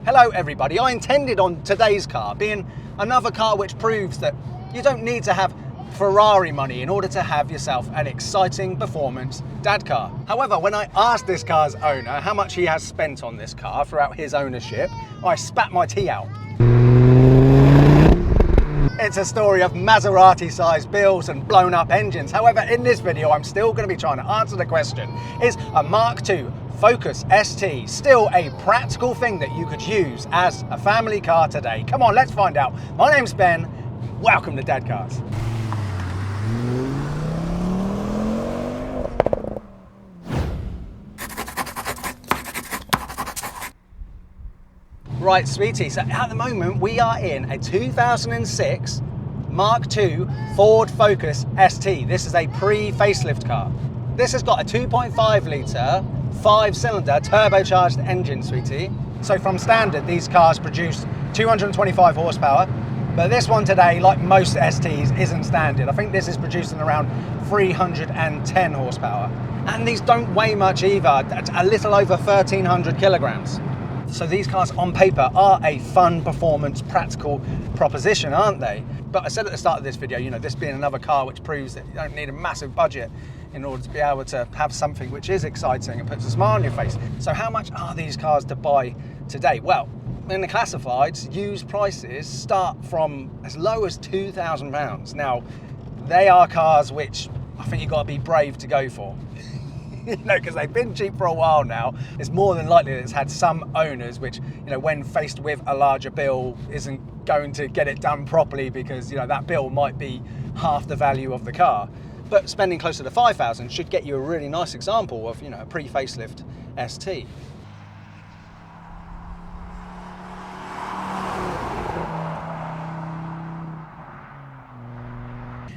Hello everybody, I intended on today's car being another car which proves that you don't need to have Ferrari money in order to have yourself an exciting performance dad car. However, when I asked this car's owner how much he has spent on this car throughout his ownership, I spat my tea out. It's a story of Maserati-sized bills and blown up engines. However, in this video, I'm still going to be trying to answer the question, is a Mk2 Focus ST still a practical thing that you could use as a family car today? Come on, let's find out. My name's Ben, welcome to Dadcars. Right, sweetie, so at the moment we are in a 2006 Mark II Ford Focus ST. This is a pre-facelift car. This has got a 2.5 litre, 5-cylinder turbocharged engine, sweetie. So from standard, these cars produce 225 horsepower, but this one today, like most STs, isn't standard. I think this is producing around 310 horsepower. And these don't weigh much either, a little over 1,300 kilograms. So these cars on paper are a fun, performance, practical proposition, aren't they? But I said at the start of this video, you know, this being another car which proves that you don't need a massive budget in order to be able to have something which is exciting and puts a smile on your face. So how much are these cars to buy today? Well, in the classifieds, used prices start from as low as £2,000. Now, they are cars which I think you've got to be brave to go for. You know, because they've been cheap for a while now. It's more than likely that it's had some owners which, you know, when faced with a larger bill, isn't going to get it done properly because, you know, that bill might be half the value of the car. But spending closer to 5,000 should get you a really nice example of, you know, a pre-facelift ST.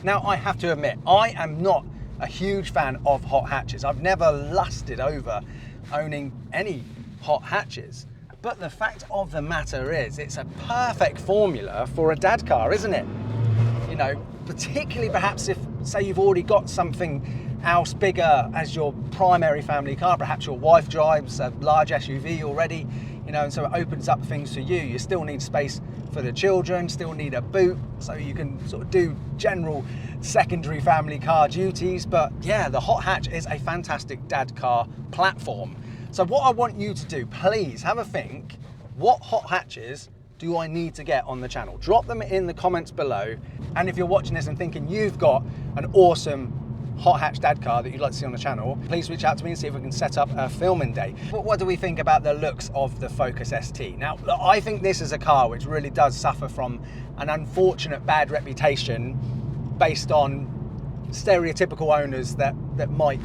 Now, I have to admit, I am not a huge fan of hot hatches. I've never lusted over owning any hot hatches. But the fact of the matter is, it's a perfect formula for a dad car, isn't it? You know, particularly perhaps if, say, you've already got something else bigger as your primary family car. Perhaps your wife drives a large SUV already, you know, and so it opens up things for you. You still need space for the children, still need a boot, so you can sort of do general secondary family car duties. But yeah, the hot hatch is a fantastic dad car platform. So what I want you to do, please have a think, what hot hatches do I need to get on the channel? Drop them in the comments below. And if you're watching this and thinking you've got an awesome hot hatch dad car that you'd like to see on the channel, please reach out to me and see if we can set up a filming day. But what do we think about the looks of the Focus ST? Now, I think this is a car which really does suffer from an unfortunate bad reputation based on stereotypical owners that might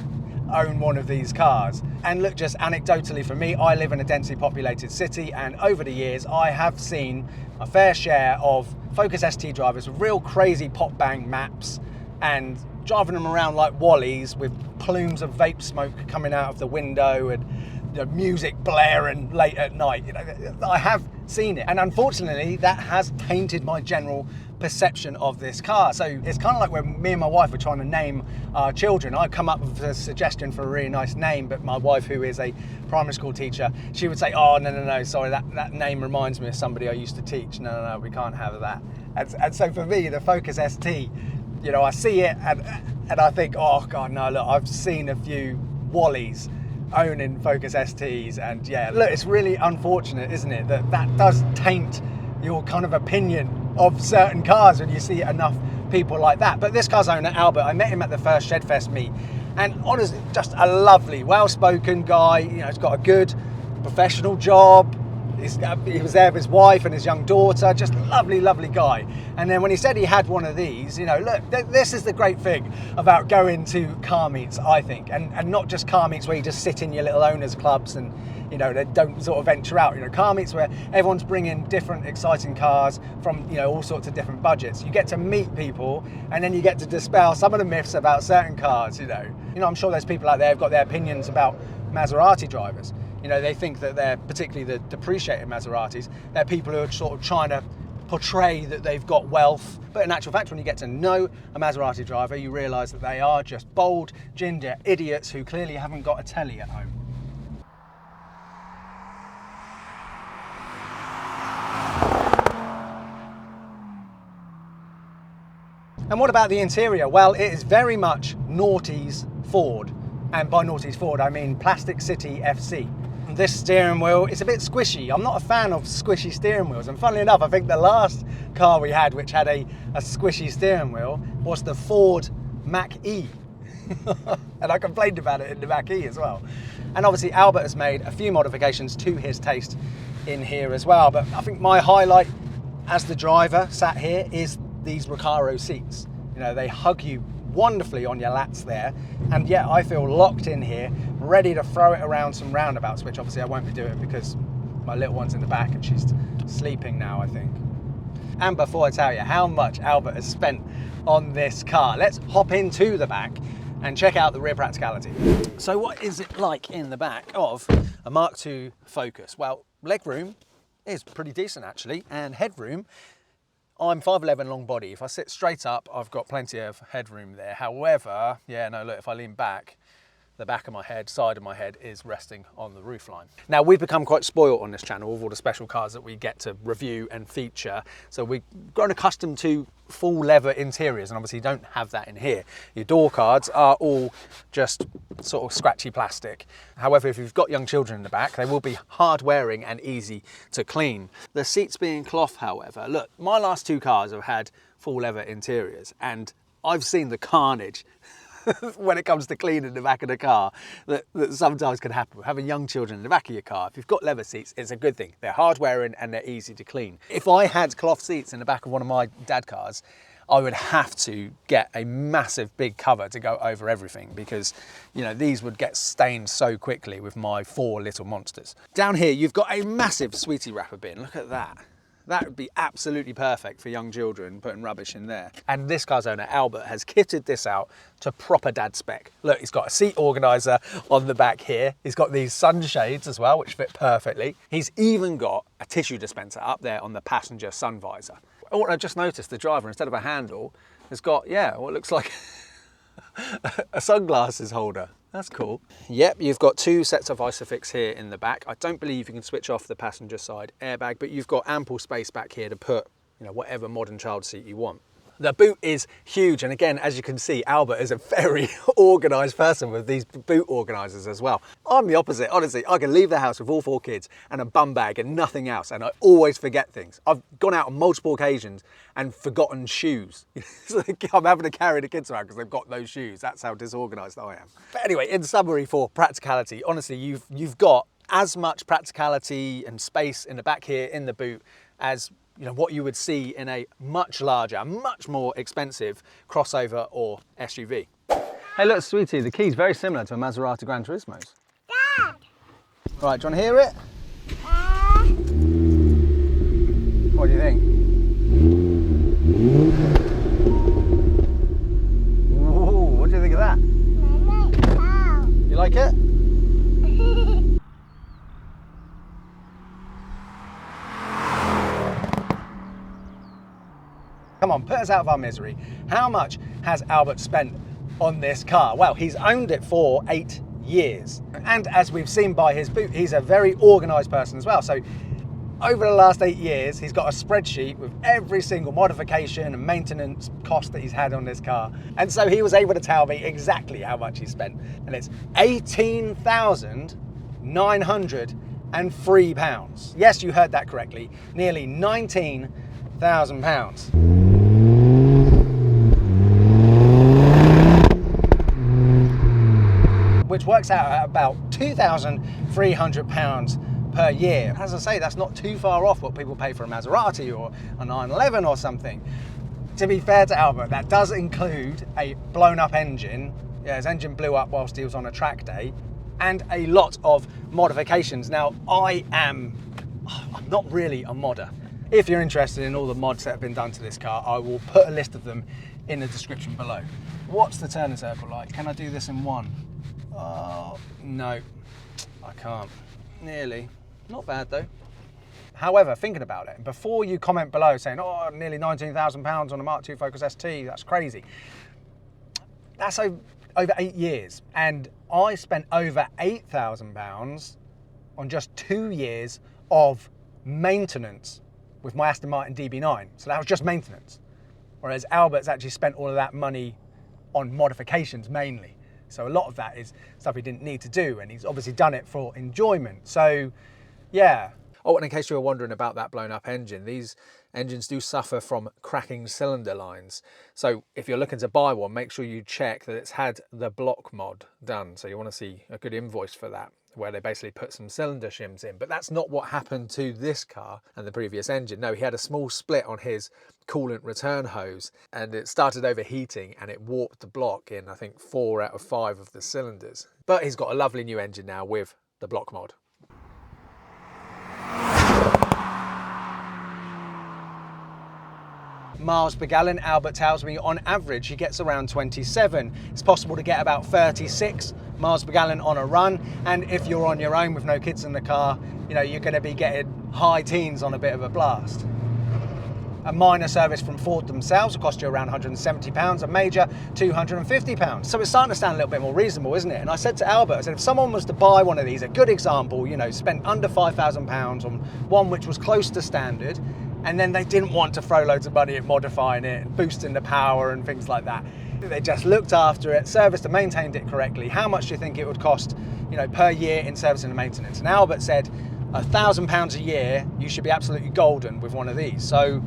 own one of these cars. And look, just anecdotally for me, I live in a densely populated city, and over the years I have seen a fair share of Focus ST drivers with real crazy pop bang maps and driving them around like Wallies with plumes of vape smoke coming out of the window and the music blaring late at night. You know, I have seen it, and unfortunately that has tainted my general perception of this car. So it's kind of like when me and my wife were trying to name our children. I come up with a suggestion for a really nice name, but my wife, who is a primary school teacher, she would say, oh, no, sorry, that name reminds me of somebody I used to teach. No, we can't have that. And so for me, the Focus ST, you know, I see it and I think, oh God, no, look, I've seen a few Wallies owning Focus STs, and yeah, look, it's really unfortunate, isn't it, that does taint your kind of opinion of certain cars when you see enough people like that. But this car's owner, Albert, I met him at the first Shedfest meet, and honestly, just a lovely, well-spoken guy. You know, he's got a good professional job. He was there with his wife and his young daughter, just lovely, lovely guy. And then when he said he had one of these, you know, look, this is the great thing about going to car meets, I think, and not just car meets where you just sit in your little owners clubs and, you know, they don't sort of venture out. You know, car meets where everyone's bringing different exciting cars from, you know, all sorts of different budgets. You get to meet people, and then you get to dispel some of the myths about certain cars, you know. I'm sure there's people out there who've got their opinions about Maserati drivers. You know, they think that they're, particularly the depreciated Maseratis, they're people who are sort of trying to portray that they've got wealth. But in actual fact, when you get to know a Maserati driver, you realise that they are just bold, ginger idiots who clearly haven't got a telly at home. And what about the interior? Well, it is very much noughties Ford. And by noughties Ford, I mean Plastic City FC. This steering wheel is a bit squishy. I'm not a fan of squishy steering wheels. And funnily enough, I think the last car we had, which had a squishy steering wheel, was the Ford Mk2. And I complained about it in the Mk2 as well. And obviously Albert has made a few modifications to his taste in here as well. But I think my highlight as the driver sat here is these Recaro seats. You know, they hug you wonderfully on your lats there. And yet I feel locked in here, ready to throw it around some roundabouts, which obviously I won't be doing because my little one's in the back and she's sleeping now, I think. And before I tell you how much Albert has spent on this car, let's hop into the back and check out the rear practicality. So what is it like in the back of a Mark II Focus? Well, legroom is pretty decent actually, and headroom, I'm 5'11" long body. If I sit straight up, I've got plenty of headroom there. However, yeah, no, look, if I lean back, the back of my head, side of my head is resting on the roofline. Now, we've become quite spoiled on this channel with all the special cars that we get to review and feature. So we've grown accustomed to full leather interiors, and obviously you don't have that in here. Your door cards are all just sort of scratchy plastic. However, if you've got young children in the back, they will be hard wearing and easy to clean. The seats being cloth, however, look, my last two cars have had full leather interiors, and I've seen the carnage when it comes to cleaning the back of the car that sometimes can happen. Having young children in the back of your car, if you've got leather seats, it's a good thing. They're hard wearing and they're easy to clean. If I had cloth seats in the back of one of my Dadcars, I would have to get a massive big cover to go over everything because, you know, these would get stained so quickly with my 4 little monsters. Down here, you've got a massive sweetie wrapper bin. Look at that. That would be absolutely perfect for young children, putting rubbish in there. And this car's owner, Albert, has kitted this out to proper dad spec. Look, he's got a seat organiser on the back here. He's got these sunshades as well, which fit perfectly. He's even got a tissue dispenser up there on the passenger sun visor. Oh, I just noticed the driver, instead of a handle, has got, yeah, what looks like a sunglasses holder. That's cool. Yep, you've got 2 sets of Isofix here in the back. I don't believe you can switch off the passenger side airbag, but you've got ample space back here to put, you know, whatever modern child seat you want. The boot is huge, and again, as you can see, Albert is a very organised person with these boot organisers as well. I'm the opposite, honestly. I can leave the house with all 4 kids and a bum bag and nothing else, and I always forget things. I've gone out on multiple occasions and forgotten shoes. I'm having to carry the kids around because they've got those shoes. That's how disorganised I am. But anyway, in summary for practicality, honestly, you've got as much practicality and space in the back here in the boot as, you know, what you would see in a much larger, much more expensive crossover or SUV. Hey look, sweetie, the key's very similar to a Maserati Gran Turismo's. Dad! Right, do you want to hear it? What do you think? Ooh, what do you think of that? You like it? Come on, put us out of our misery. How much has Albert spent on this car? Well, he's owned it for 8 years. And as we've seen by his boot, he's a very organised person as well. So over the last 8 years, he's got a spreadsheet with every single modification and maintenance cost that he's had on this car. And so he was able to tell me exactly how much he spent. And it's £18,903. Yes, you heard that correctly. Nearly £19,000. Which works out at about £2,300 per year. As I say, that's not too far off what people pay for a Maserati or a 911 or something. To be fair to Albert, that does include a blown up engine. Yeah, his engine blew up whilst he was on a track day, and a lot of modifications. Now, I'm not really a modder. If you're interested in all the mods that have been done to this car, I will put a list of them in the description below. What's the turning circle like? Can I do this in one? Oh, no, I can't. Nearly. Not bad though. However, thinking about it, before you comment below saying, oh, nearly £19,000 on a Mark II Focus ST, that's crazy. That's over 8 years. And I spent over £8,000 on just 2 years of maintenance with my Aston Martin DB9. So that was just maintenance. whereas Albert's actually spent all of that money on modifications mainly. So a lot of that is stuff he didn't need to do, and he's obviously done it for enjoyment. So yeah. Oh, and in case you were wondering about that blown up engine, these engines do suffer from cracking cylinder lines. So if you're looking to buy one, make sure you check that it's had the block mod done. So you want to see a good invoice for that, where they basically put some cylinder shims in. But that's not what happened to this car and the previous engine. No, he had a small split on his coolant return hose, and it started overheating and it warped the block in, I think, 4 out of 5 of the cylinders. But he's got a lovely new engine now with the block mod. Miles per gallon, Albert tells me on average he gets around 27. It's possible to get about 36 miles per gallon on a run, and if you're on your own with no kids in the car, you know, you're going to be getting high teens on a bit of a blast. A minor service from Ford themselves will cost you around £170, a major £250. So it's starting to sound a little bit more reasonable, isn't it? And I said to Albert, I said, if someone was to buy one of these, a good example, you know, spent under £5,000 on one which was close to standard, and then they didn't want to throw loads of money at modifying it and boosting the power and things like that. They just looked after it, serviced and maintained it correctly. How much do you think it would cost, you know, per year in servicing and maintenance? And Albert said, £1,000 a year, you should be absolutely golden with one of these. So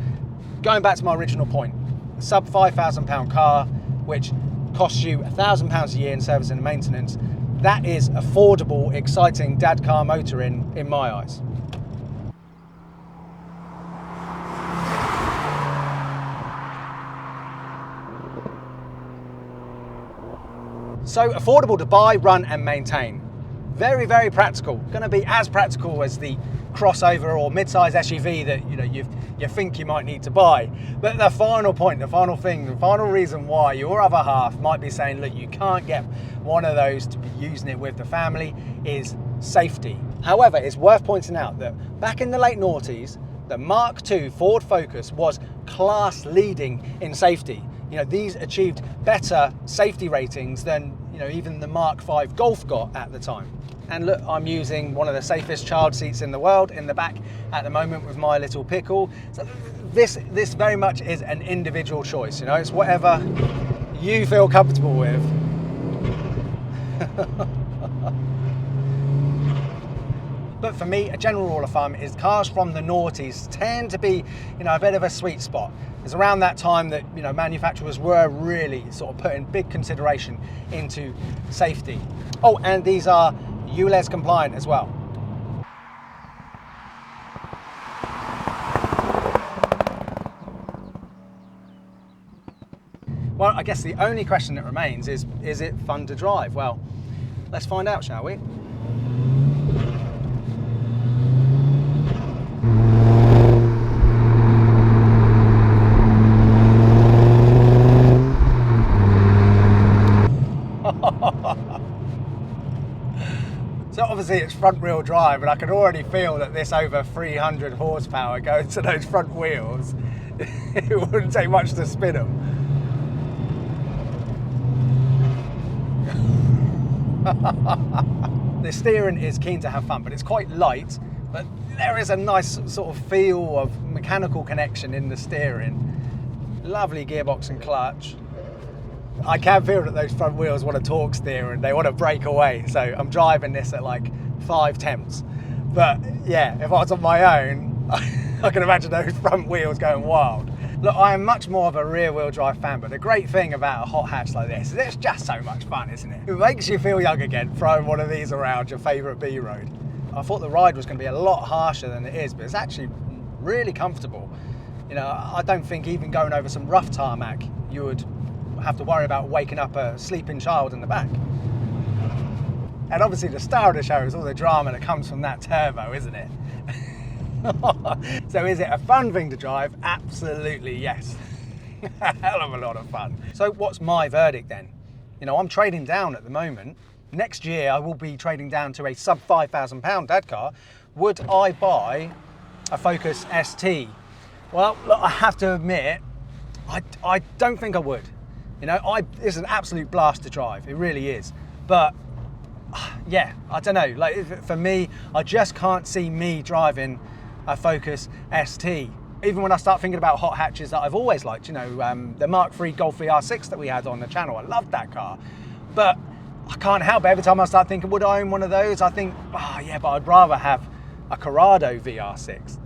going back to my original point, a sub £5,000 car, which costs you £1,000 a year in servicing and maintenance, that is affordable, exciting dad car motoring in my eyes. So affordable to buy, run and maintain. Very, very practical. Going to be as practical as the crossover or mid-size SUV that you think you might need to buy. But the final point, the final thing, the final reason why your other half might be saying, look, you can't get one of those to be using it with the family is safety. However, it's worth pointing out that back in the late noughties, the Mk2 Ford Focus was class leading in safety. You know, these achieved better safety ratings than, you know, even the Mark V Golf got at the time. And look, I'm using one of the safest child seats in the world in the back at the moment with my little pickle. So this very much is an individual choice, you know, it's whatever you feel comfortable with. But for me, a general rule of thumb is cars from the noughties tend to be, you know, a bit of a sweet spot. It's around that time that, you know, manufacturers were really sort of putting big consideration into safety. Oh, and these are ULEZ compliant as well. Well, I guess the only question that remains is it fun to drive? Well, let's find out, shall we? So obviously it's front wheel drive, and I can already feel that this over 300 horsepower going to those front wheels, it wouldn't take much to spin them. The steering is keen to have fun, but it's quite light, but there is a nice sort of feel of mechanical connection in the steering. Lovely gearbox and clutch. I can feel that those front wheels want to torque steer and they want to break away. So I'm driving this at like 5 temps. But yeah, if I was on my own, I can imagine those front wheels going wild. Look, I am much more of a rear wheel drive fan, but the great thing about a hot hatch like this is it's just so much fun, isn't it? It makes you feel young again, throwing one of these around your favourite B road. I thought the ride was going to be a lot harsher than it is, but it's actually really comfortable. You know, I don't think even going over some rough tarmac, you would have to worry about waking up a sleeping child in the back. And obviously the star of the show is all the drama that comes from that turbo, isn't it? So is it a fun thing to drive? Absolutely yes. A hell of a lot of fun. So what's my verdict then? You know, I'm trading down at the moment. Next year I will be trading down to a sub £5,000 dad car. Would I buy a Focus ST? Well, look, I have to admit, I don't think I would. You know, it's an absolute blast to drive, it really is. But yeah, I don't know, like for me, I just can't see me driving a Focus ST. Even when I start thinking about hot hatches that I've always liked, you know, the Mark III Golf VR6 that we had on the channel, I loved that car. But I can't help it, every time I start thinking, would I own one of those? I think, oh yeah, but I'd rather have a Corrado VR6.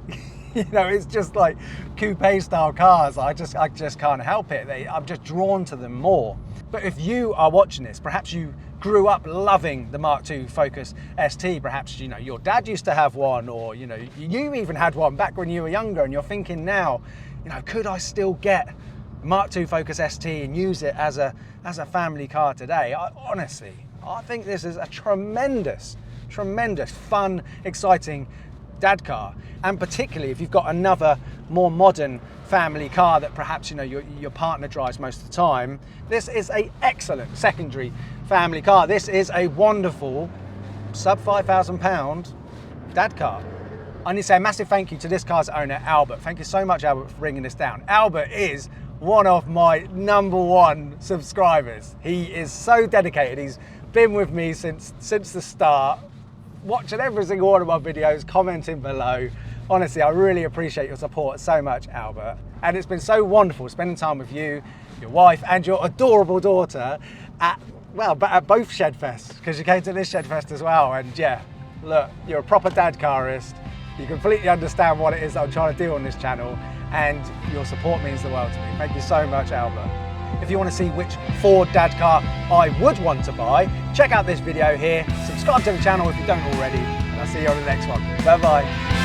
You know, it's just like coupe style cars. I just can't help it. I'm just drawn to them more. But if you are watching this, perhaps you grew up loving the Mark II Focus ST. Perhaps, you know, your dad used to have one, or, you know, you even had one back when you were younger, and you're thinking now, you know, could I still get Mark II Focus ST and use it as a family car today? Honestly, I think this is a tremendous fun, exciting dad car, and particularly if you've got another more modern family car that perhaps, you know, your partner drives most of the time. This is an excellent secondary family car. This is a wonderful sub £5,000 dad car. I need to say a massive thank you to this car's owner, Albert. Thank you so much, Albert, for bringing this down. Albert is one of my #1 subscribers. He is so dedicated. He's been with me since the start, watching every single one of my videos, commenting below. Honestly, I really appreciate your support so much, Albert. And it's been so wonderful spending time with you, your wife, and your adorable daughter at both shed fests, because you came to this shed fest as well. And yeah, look, you're a proper dad carist. You completely understand what it is that I'm trying to do on this channel, and your support means the world to me. Thank you so much, Albert. If you want to see which Ford dad car I would want to buy, check out this video here, subscribe to the channel if you don't already, and I'll see you on the next one. Bye bye.